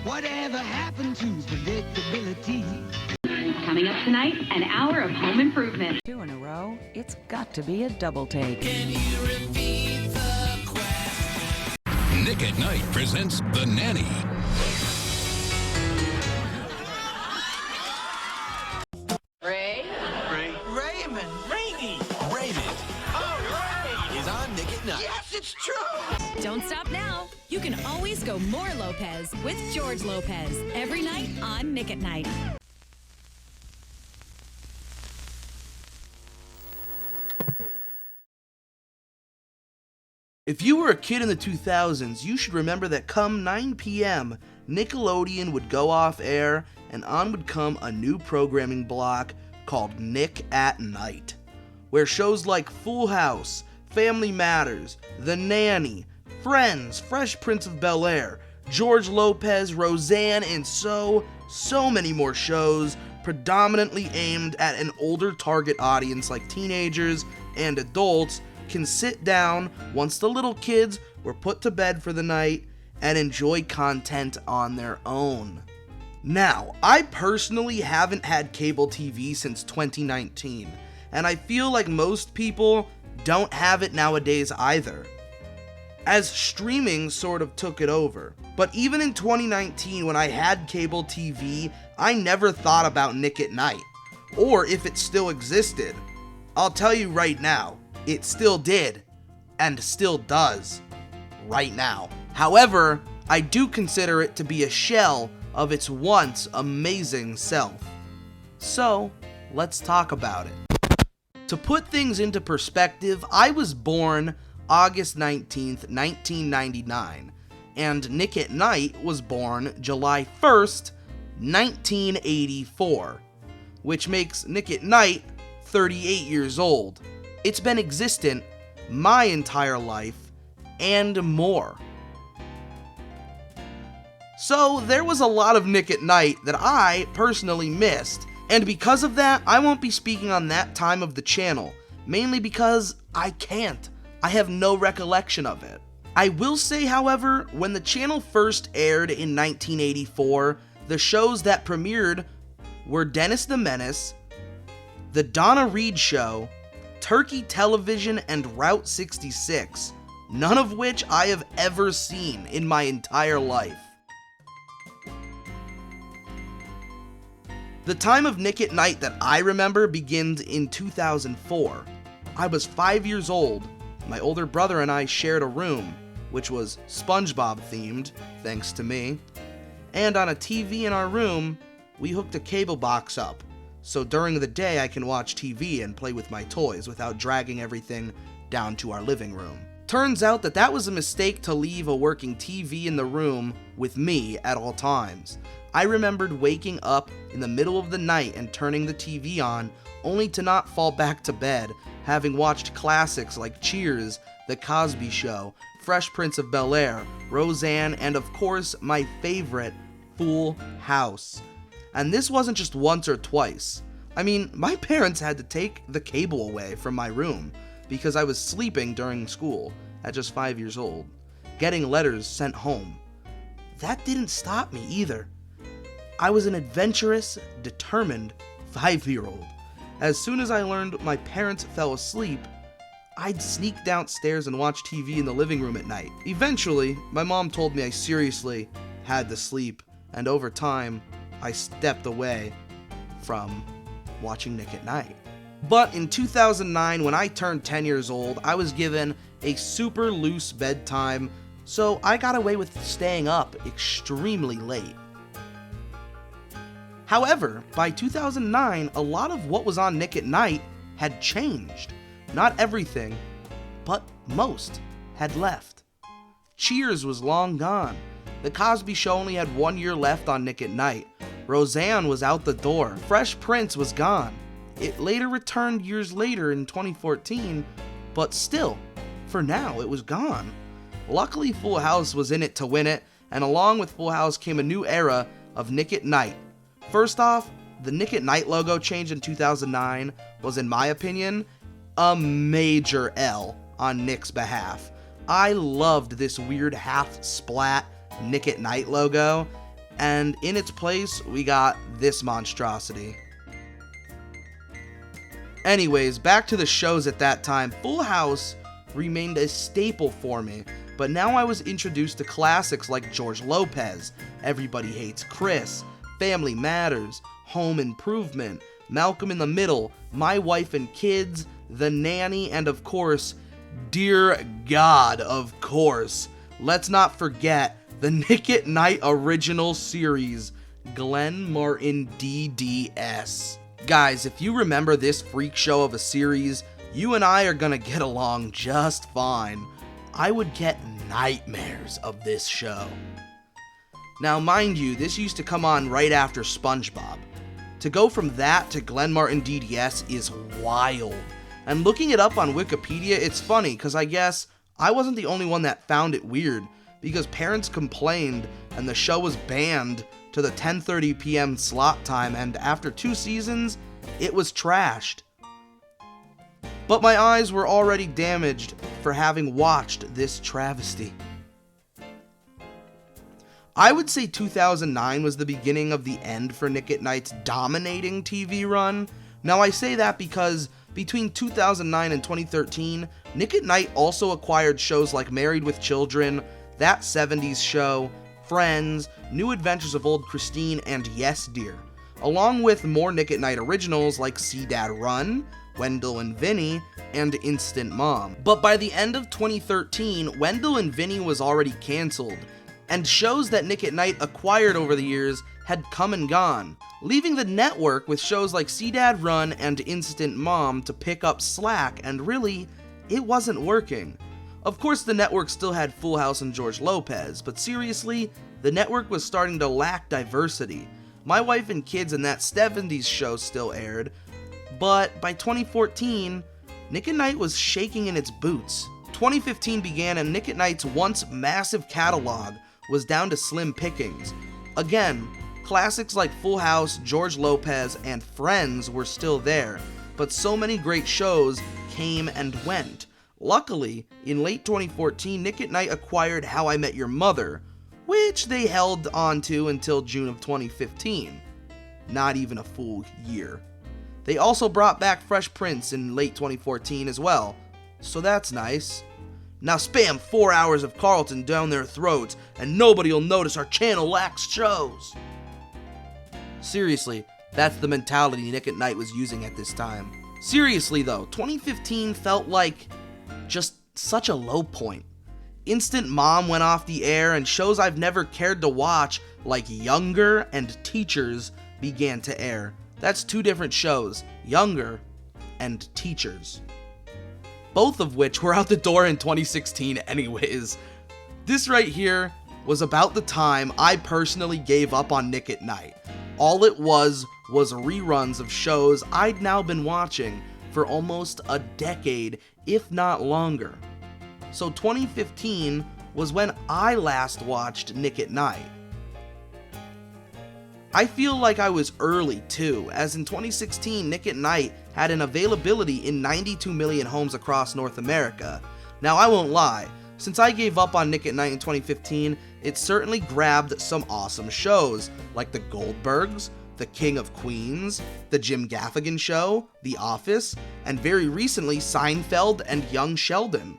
Whatever happened to predictability? Coming up tonight, an hour of home improvement. 2 in a row, it's got to be a double take. Can you repeat the question? Nick at Night presents The Nanny. Raymond. Raymond. All right. Is on Nick at Night. Yes, it's true. Don't stop now. You can always go more Lopez with George Lopez every night on Nick at Night. If you were a kid in the 2000s, you should remember that come 9 p.m., Nickelodeon would go off air and on would come a new programming block called Nick at Night, where shows like Full House, Family Matters, The Nanny, Friends, Fresh Prince of Bel-Air, George Lopez, Roseanne, and so many more shows predominantly aimed at an older target audience like teenagers and adults can sit down once the little kids were put to bed for the night and enjoy content on their own. Now, I personally haven't had cable TV since 2019, and I feel like most people don't have it nowadays either, as streaming sort of took it over. But even in 2019, when I had cable TV, I never thought about Nick at Night, or if it still existed. I'll tell you right now, it still did, and still does, right now. However, I do consider it to be a shell of its once amazing self. So, let's talk about it. To put things into perspective, I was born August 19th, 1999, and Nick at Night was born July 1st, 1984, which makes Nick at Night 38 years old. It's been existent my entire life, and more. So there was a lot of Nick at Night that I personally missed, and because of that, I won't be speaking on that time of the channel, mainly because I can't. I have no recollection of it. I will say, however, when the channel first aired in 1984, the shows that premiered were Dennis the Menace, The Donna Reed Show, Turkey Television, and Route 66, none of which I have ever seen in my entire life. The time of Nick at Night that I remember begins in 2004. I was 5 years old. My older brother and I shared a room, which was SpongeBob themed, thanks to me. And on a TV in our room, we hooked a cable box up, so during the day I can watch TV and play with my toys without dragging everything down to our living room. Turns out that was a mistake to leave a working TV in the room with me at all times. I remembered waking up in the middle of the night and turning the TV on, only to not fall back to bed, having watched classics like Cheers, The Cosby Show, Fresh Prince of Bel-Air, Roseanne, and of course my favorite, Full House. And this wasn't just once or twice. I mean, my parents had to take the cable away from my room because I was sleeping during school at just 5 years old, getting letters sent home. That didn't stop me either. I was an adventurous, determined 5-year-old. As soon as I learned my parents fell asleep, I'd sneak downstairs and watch TV in the living room at night. Eventually, my mom told me I seriously had to sleep, and over time, I stepped away from watching Nick at Night. But in 2009, when I turned 10 years old, I was given a super loose bedtime, so I got away with staying up extremely late. However, by 2009, a lot of what was on Nick at Night had changed. Not everything, but most had left. Cheers was long gone. The Cosby Show only had 1 year left on Nick at Night. Roseanne was out the door. Fresh Prince was gone. It later returned years later in 2014, but still, for now, it was gone. Luckily, Full House was in it to win it, and along with Full House came a new era of Nick at Night. First off, the Nick at Night logo change in 2009 was, in my opinion, a major L on Nick's behalf. I loved this weird half-splat Nick at Night logo, and in its place, we got this monstrosity. Anyways, back to the shows at that time. Full House remained a staple for me, but now I was introduced to classics like George Lopez, Everybody Hates Chris, Family Matters, Home Improvement, Malcolm in the Middle, My Wife and Kids, The Nanny, and of course, dear God, of course, let's not forget the Nick at Nite original series, Glenn Martin DDS. Guys, if you remember this freak show of a series, you and I are gonna get along just fine. I would get nightmares of this show. Now, mind you, this used to come on right after SpongeBob. To go from that to Glenn Martin DDS is wild. And looking it up on Wikipedia, it's funny, because I guess I wasn't the only one that found it weird, because parents complained and the show was banned to the 10:30 p.m. slot time, and after 2 seasons, it was trashed. But my eyes were already damaged for having watched this travesty. I would say 2009 was the beginning of the end for Nick at Nite's dominating TV run. Now I say that because between 2009 and 2013, Nick at Nite also acquired shows like Married with Children, That 70s Show, Friends, New Adventures of Old Christine, and Yes Dear, along with more Nick at Nite originals like See Dad Run, Wendell and Vinny, and Instant Mom. But by the end of 2013, Wendell and Vinny was already canceled, and shows that Nick at Nite acquired over the years had come and gone, leaving the network with shows like See Dad Run and Instant Mom to pick up slack, and really, it wasn't working. Of course, the network still had Full House and George Lopez, but seriously, the network was starting to lack diversity. My Wife and Kids and That 70s Show still aired, but by 2014, Nick at Nite was shaking in its boots. 2015 began and Nick at Nite's once massive catalog was down to slim pickings. Again, classics like Full House, George Lopez, and Friends were still there, but so many great shows came and went. Luckily, in late 2014, Nick at Nite acquired How I Met Your Mother, which they held on to until June of 2015. Not even a full year. They also brought back Fresh Prince in late 2014 as well, so that's nice. Now spam 4 hours of Carlton down their throats, and nobody'll notice our channel lacks shows. Seriously, that's the mentality Nick at Nite was using at this time. Seriously though, 2015 felt like just such a low point. Instant Mom went off the air, and shows I've never cared to watch, like Younger and Teachers, began to air. That's 2 different shows, Younger and Teachers. Both of which were out the door in 2016 anyways. This right here was about the time I personally gave up on Nick at Nite. All it was reruns of shows I'd now been watching for almost a decade, if not longer. So 2015 was when I last watched Nick at Nite. I feel like I was early too, as in 2016 Nick at Nite had an availability in 92 million homes across North America. Now I won't lie, since I gave up on Nick at Nite in 2015, it certainly grabbed some awesome shows, like The Goldbergs, The King of Queens, The Jim Gaffigan Show, The Office, and very recently Seinfeld and Young Sheldon.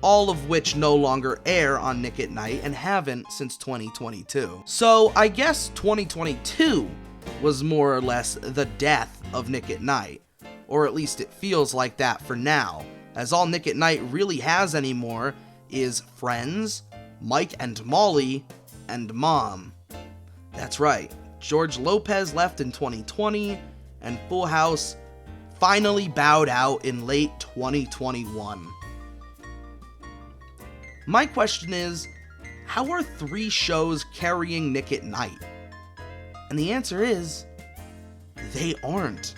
All of which no longer air on Nick at Nite and haven't since 2022. So I guess 2022 was more or less the death of Nick at Nite, or at least it feels like that for now, as all Nick at Nite really has anymore is Friends, Mike and Molly, and Mom. That's right, George Lopez left in 2020, and Full House finally bowed out in late 2021. My question is, how are 3 shows carrying Nick at Nite? And the answer is, they aren't.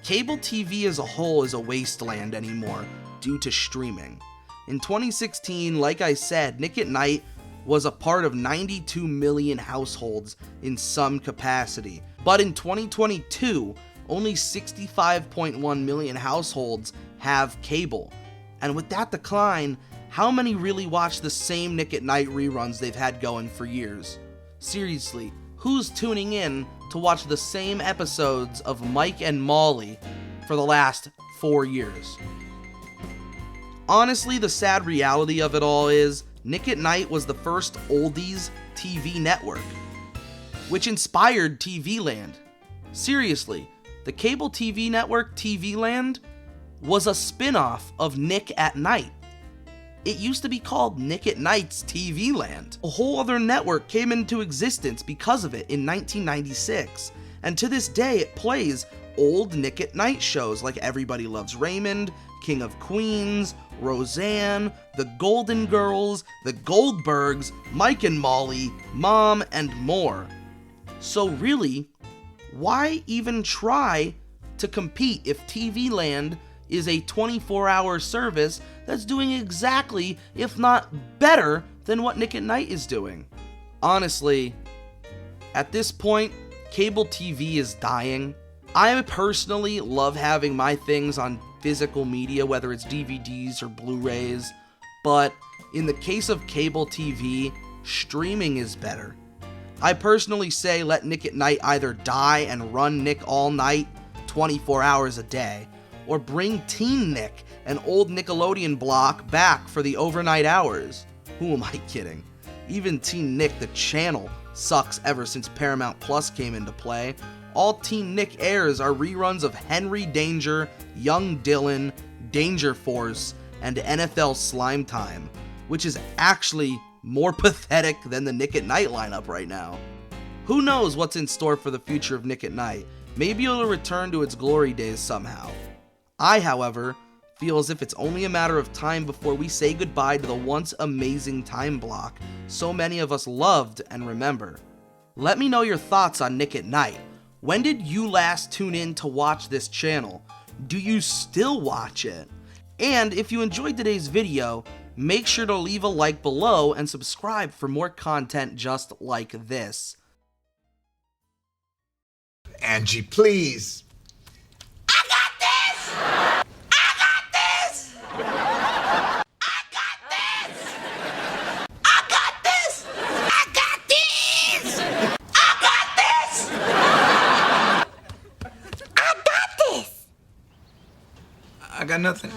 Cable TV as a whole is a wasteland anymore due to streaming. In 2016, like I said, Nick at Nite was a part of 92 million households in some capacity. But in 2022, only 65.1 million households have cable. And with that decline, how many really watch the same Nick at Nite reruns they've had going for years? Seriously, who's tuning in to watch the same episodes of Mike and Molly for the last 4 years? Honestly, the sad reality of it all is Nick at Nite was the first oldies TV network, which inspired TV Land. Seriously, the cable TV network TV Land was a spin-off of Nick at Nite. It used to be called Nick at Nite's TV Land. A whole other network came into existence because of it in 1996, and to this day it plays old Nick at Nite shows like Everybody Loves Raymond, King of Queens, Roseanne, The Golden Girls, The Goldbergs, Mike and Molly, Mom, and more. So really, why even try to compete if TV Land is a 24-hour service that's doing exactly, if not better, than what Nick at Nite is doing? Honestly, at this point, cable TV is dying. I personally love having my things on physical media, whether it's DVDs or Blu-rays, but in the case of cable TV, streaming is better. I personally say let Nick at Nite either die and run Nick all night, 24 hours a day, or bring Teen Nick, an old Nickelodeon block, back for the overnight hours. Who am I kidding? Even Teen Nick, the channel, sucks ever since Paramount Plus came into play. All Teen Nick airs are reruns of Henry Danger, Young Dylan, Danger Force, and NFL Slime Time, which is actually more pathetic than the Nick at Nite lineup right now. Who knows what's in store for the future of Nick at Nite? Maybe it'll return to its glory days somehow. I, however, feel as if it's only a matter of time before we say goodbye to the once amazing time block so many of us loved and remember. Let me know your thoughts on Nick at Nite. When did you last tune in to watch this channel? Do you still watch it? And if you enjoyed today's video, make sure to leave a like below and subscribe for more content just like this. Angie, please. I got nothing.